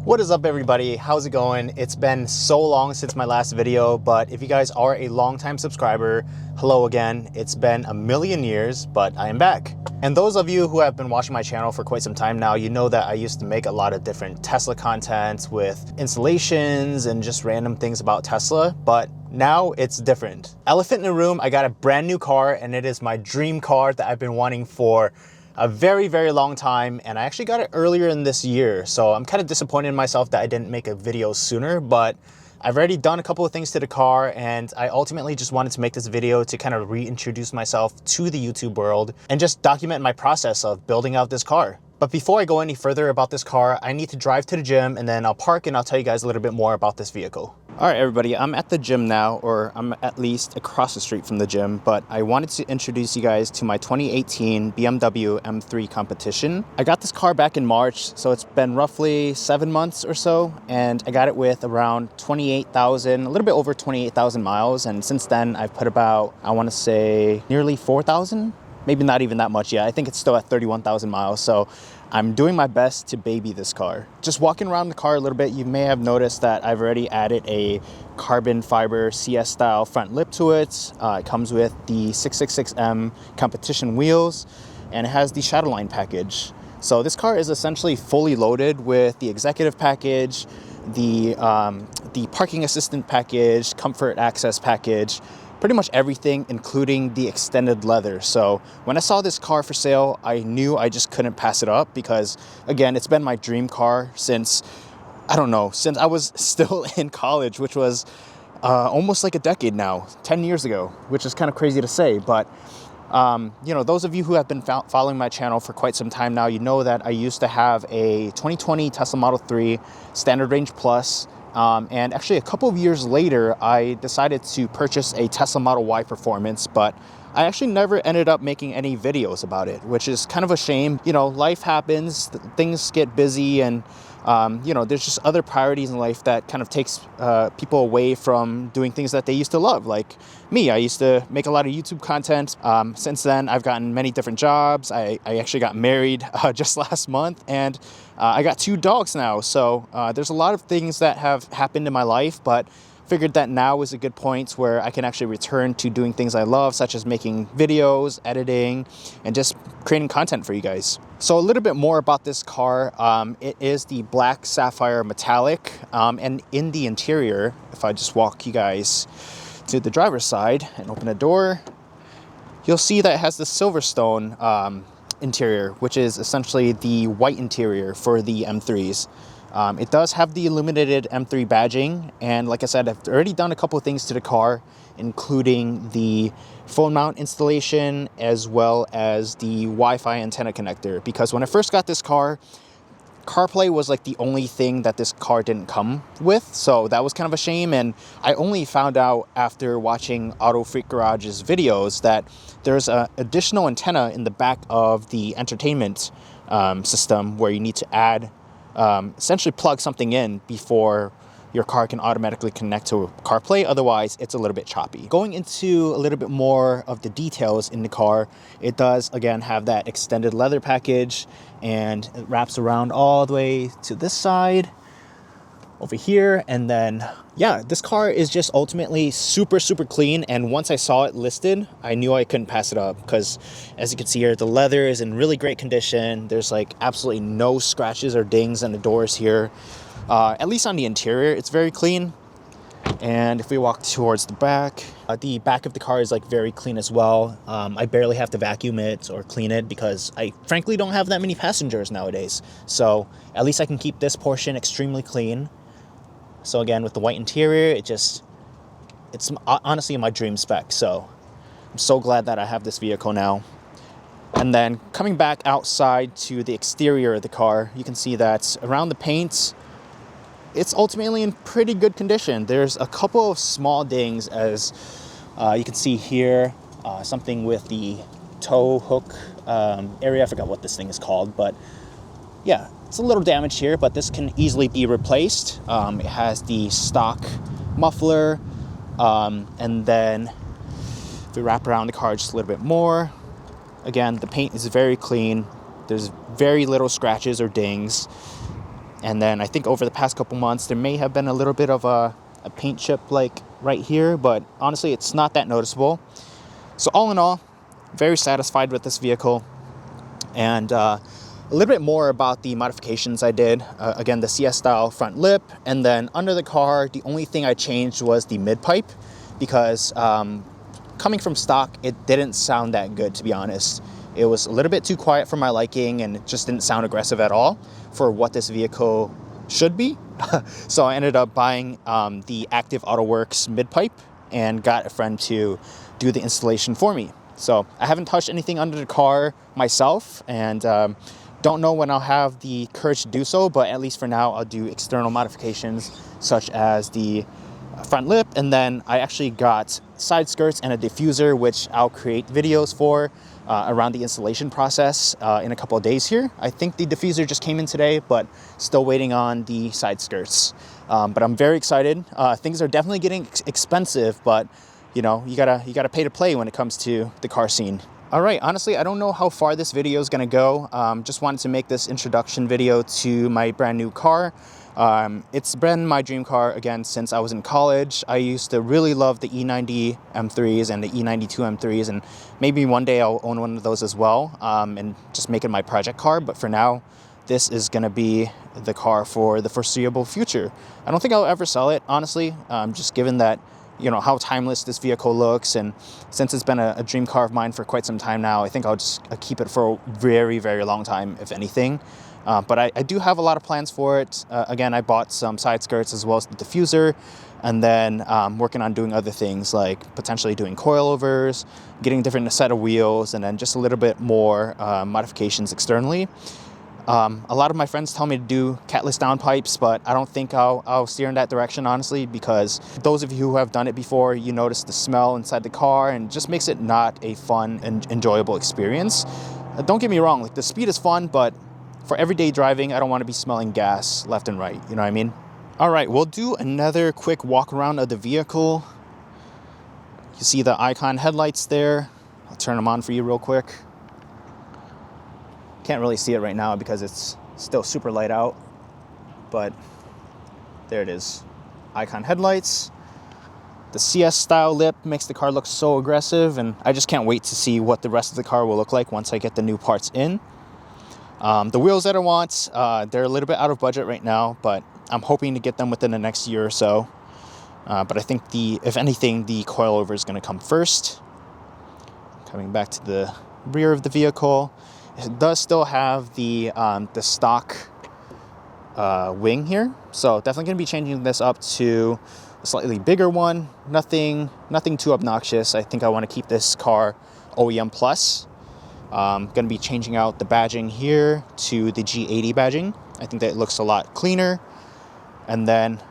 What is up, everybody? How's it going? It's been so long since my last video, but if you guys are a longtime subscriber, hello again. It's been a million years, but I am back. And those of you who have been watching my channel for quite some time now, you know that I used to make a lot of different Tesla content with installations and just random things about Tesla, but now it's different. Elephant in the room, I got a brand new car, and it is my dream car that I've been wanting for a very, very long time, and I actually got it earlier in this year. So I'm kind of disappointed in myself that I didn't make a video sooner, but I've already done a couple of things to the car, and I ultimately just wanted to make this video to kind of reintroduce myself to the YouTube world and just document my process of building out this car. But before I go any further about this car, I need to drive to the gym, and then I'll park and I'll tell you guys a little bit more about this vehicle. All right, everybody, I'm at the gym now, or I'm at least across the street from the gym, but I wanted to introduce you guys to my 2018 BMW M3 competition. I got this car back in March, so it's been roughly 7 months or so, and I got it with around 28,000, a little bit over 28,000 miles, and since then I've put about, I want to say, nearly 4,000? Maybe not even that much yet. I think it's still at 31,000 miles, so I'm doing my best to baby this car. Just walking around the car a little bit, you may have noticed that I've already added a carbon fiber CS style front lip to it. It comes with the 666M competition wheels, and it has the Shadowline package. So this car is essentially fully loaded with the executive package, the parking assistant package, comfort access package, pretty much everything, including the extended leather. So when I saw this car for sale, I knew I just couldn't pass it up because, again, it's been my dream car since, I don't know, since I was still in college, which was almost like a decade now, 10 years ago, which is kind of crazy to say. But, you know, those of you who have been following my channel for quite some time now, you know that I used to have a 2020 Tesla Model 3 Standard Range Plus. And actually a couple of years later, I decided to purchase a Tesla Model Y Performance, but I actually never ended up making any videos about it, which is kind of a shame. You know, life happens, things get busy, and you know, there's just other priorities in life that kind of takes people away from doing things that they used to love. Like me, I used to make a lot of YouTube content. Since then, I've gotten many different jobs. I actually got married just last month, and I got 2 dogs now. So there's a lot of things that have happened in my life, but figured that now is a good point where I can actually return to doing things I love, such as making videos, editing, and just creating content for you guys. So a little bit more about this car. It is the black sapphire metallic, and in the interior, if I just walk you guys to the driver's side and open the door, you'll see that it has the Silverstone interior, which is essentially the white interior for the M3s. It does have the illuminated M3 badging, and like I said, I've already done a couple of things to the car, including the phone mount installation as well as the Wi-Fi antenna connector, because when I first got this car, CarPlay was like the only thing that this car didn't come with, so that was kind of a shame. And I only found out after watching Auto Freak Garage's videos that there's an additional antenna in the back of the entertainment system where you need to add essentially plug something in before your car can automatically connect to CarPlay. Otherwise, it's a little bit choppy. Going into a little bit more of the details in the car, it does, again, have that extended leather package, and it wraps around all the way to this side, over here, and then, yeah, this car is just ultimately super, super clean, and once I saw it listed, I knew I couldn't pass it up, because as you can see here, the leather is in really great condition. There's like absolutely no scratches or dings on the doors here. At least on the interior, it's very clean. And if we walk towards the back of the car is like very clean as well. I barely have to vacuum it or clean it because I frankly don't have that many passengers nowadays. So at least I can keep this portion extremely clean. So again, with the white interior, it's honestly my dream spec. So I'm so glad that I have this vehicle now. And then coming back outside to the exterior of the car, you can see that around the paint, it's ultimately in pretty good condition. There's a couple of small dings, as you can see here, something with the tow hook area. I forgot what this thing is called, but yeah, it's a little damaged here, but this can easily be replaced. It has the stock muffler, and then if we wrap around the car just a little bit more, again, the paint is very clean. There's very little scratches or dings. And then I think over the past couple months, there may have been a little bit of a paint chip like right here, but honestly, it's not that noticeable. So all in all, very satisfied with this vehicle. And a little bit more about the modifications I did. Again, the CS style front lip, and then under the car, the only thing I changed was the mid pipe, because coming from stock, it didn't sound that good, to be honest. It was a little bit too quiet for my liking, and it just didn't sound aggressive at all for what this vehicle should be. So I ended up buying the Active AutoWorks mid pipe and got a friend to do the installation for me. So I haven't touched anything under the car myself, and don't know when I'll have the courage to do so, but at least for now, I'll do external modifications such as the front lip, and then I actually got side skirts and a diffuser, which I'll create videos for around the installation process in a couple of days here. I think the diffuser just came in today, but still waiting on the side skirts. But I'm very excited. Things are definitely getting expensive, but you know, you gotta pay to play when it comes to the car scene. All right, honestly, I don't know how far this video is gonna go. Just wanted to make this introduction video to my brand new car. It's been my dream car again since I was in college. I used to really love the E90 M3s and the E92 M3s, and maybe one day I'll own one of those as well, and just make it my project car. But for now, this is gonna be the car for the foreseeable future. I don't think I'll ever sell it, honestly, just given that, you know, how timeless this vehicle looks, and since it's been a dream car of mine for quite some time now, I think I'll just keep it for a very, very long time, if anything. But I do have a lot of plans for it. Again, I bought some side skirts as well as the diffuser, and then working on doing other things like potentially doing coilovers, getting a different set of wheels, and then just a little bit more modifications externally. A lot of my friends tell me to do catless downpipes, but I don't think I'll steer in that direction, honestly, because those of you who have done it before, you notice the smell inside the car, and it just makes it not a fun and enjoyable experience. Don't get me wrong, like the speed is fun, but for everyday driving, I don't want to be smelling gas left and right, you know what I mean? All right, we'll do another quick walk around of the vehicle. You see the icon headlights there. I'll turn them on for you real quick. Can't really see it right now because it's still super light out, but there it is. Icon headlights. The CS style lip makes the car look so aggressive, and I just can't wait to see what the rest of the car will look like once I get the new parts in. The wheels that I want, they're a little bit out of budget right now, but I'm hoping to get them within the next year or so. But I think if anything, the coilover is going to come first. Coming back to the rear of the vehicle, it does still have the stock wing here, so definitely going to be changing this up to a slightly bigger one. Nothing too obnoxious. I think I want to keep this car OEM plus. Going to be changing out the badging here to the G80 badging. I think that looks a lot cleaner. And then,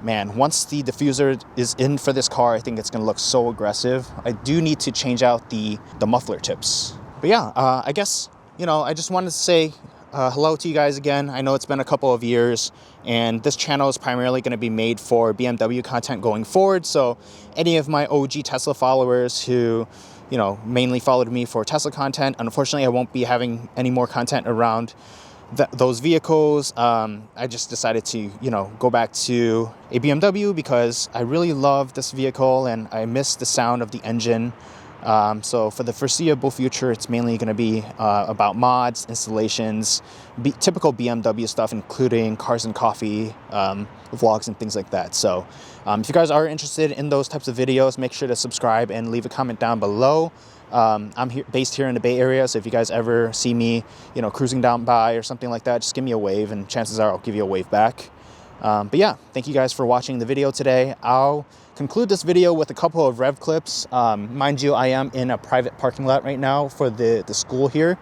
man, once the diffuser is in for this car, I think it's going to look so aggressive. I do need to change out the muffler tips. But yeah, I guess, you know, I just wanted to say hello to you guys again. I know it's been a couple of years, and this channel is primarily going to be made for BMW content going forward. So any of my OG Tesla followers who, you know, mainly followed me for Tesla content, unfortunately, I won't be having any more content around those vehicles. I just decided to, you know, go back to a BMW because I really love this vehicle and I miss the sound of the engine. So for the foreseeable future, it's mainly going to be about mods, installations, typical BMW stuff, including cars and coffee, vlogs and things like that. So if you guys are interested in those types of videos, make sure to subscribe and leave a comment down below. I'm based here in the Bay Area, so if you guys ever see me, you know, cruising down by or something like that, just give me a wave, and chances are I'll give you a wave back. But yeah, thank you guys for watching the video today. I'll conclude this video with a couple of rev clips. Mind you, I am in a private parking lot right now for the school here,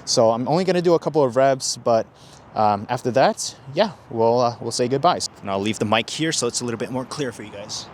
so I'm only going to do a couple of revs, but after that, yeah, we'll say goodbyes. And I'll leave the mic here so it's a little bit more clear for you guys.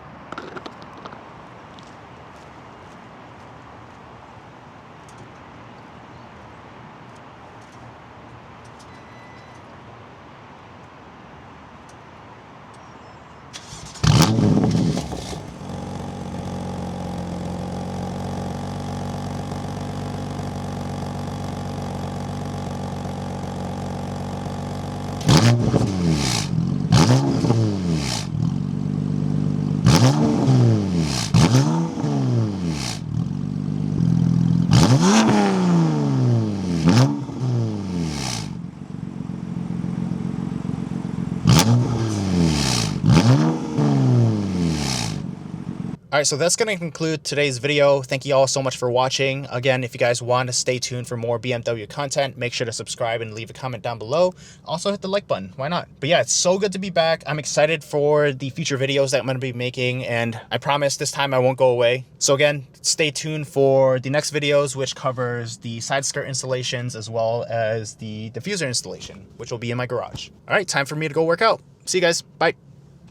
right, so that's going to conclude today's video. Thank you all so much for watching. Again, if you guys want to stay tuned for more BMW content, make sure to subscribe and leave a comment down below. Also hit the like button. Why not? But yeah, it's so good to be back. I'm excited for the future videos that I'm going to be making, and I promise this time I won't go away. So again, stay tuned for the next videos, which covers the side skirt installations as well as the diffuser installation, which will be in my garage. All right, time for me to go work out. See you guys. Bye.